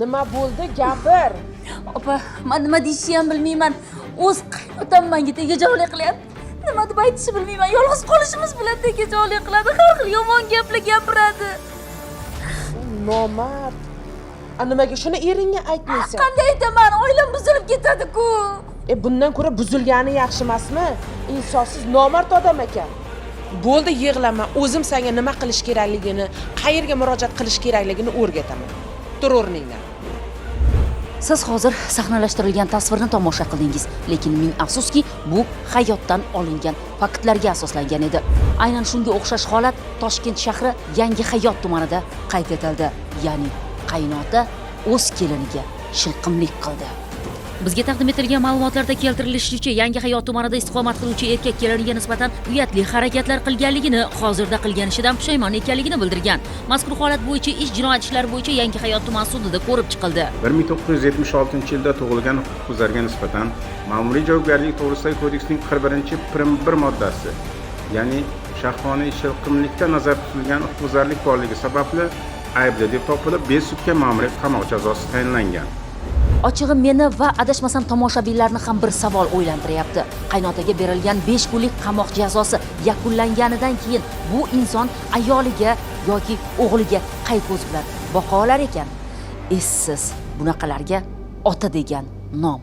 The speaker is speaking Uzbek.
Nima bo'ldi? Gapir. Opa, men nima deyishni ham bilmayman. O'z qaynotam menga tegajog'lik qilyapti. Nima deb aytishni bilmayman. Yolg'iz qolishimiz bilan tegajog'lik qiladi. Har xil yomon gaplar gapiradi. Nomard. Nimaga shuni eringga aytmaysan? Qanday aytaman? Oilam buzilib ketadi-ku. Bundan ko'ra buzilgani yaxshi emasmi? Insonsiz nomard odam ekan. Bo'ldi, yig'lama. O'zim senga nima qilish kerakligini, qayerga murojaat qilish kerakligini o'rgataman. Tur o'rningdan. Siz hozir sahnalashtirilgan tasvirni tomosha qildingiz, lekin ming afsuski, bu hayotdan olingan faktlarga asoslangan edi. Aynan shunga o'xshash holat Toshkent shahri Yangi Hayot tumanida qayd etildi. Ya'ni qaynota o'z keliniga shilqimlik qildi. Bizga taqdim etilgan ma'lumotlarda keltirilishicha, Yangi Hayot tumanida istiqomat qiluvchi erkak keliniga nisbatan uyatli harakatlar qilganligini, hozirda qilgan ishidan pushaymon ekanligini bildirgan. Mazkur holat bo'yicha ish jinoyat ishlari bo'yicha Yangi Hayot tuman sudida ko'rib chiqildi. 1976-yilda tug'ilgan huquqbuzarga nisbatan ma'muriy javobgarlik to'g'risidagi kodeksning 41-1 moddasi, ya'ni shaxsoniy shilqimlikda nazarda tutilgan huquqbuzarlik borligi sababli aybli deb topilib, besudga ma'muriy qamoq jazosi tayinlangan. Ochig'i meni va adashmasam tomoshabinlarni ham bir savol o'ylantiryapti. Qaynotaga berilgan 5 kunlik qamoq jazosi yakunlanganidan keyin bu inson ayoliga yoki o'g'liga qay ko'z bilan boqa olar ekan? Essiz bunaqalarga ota degan nom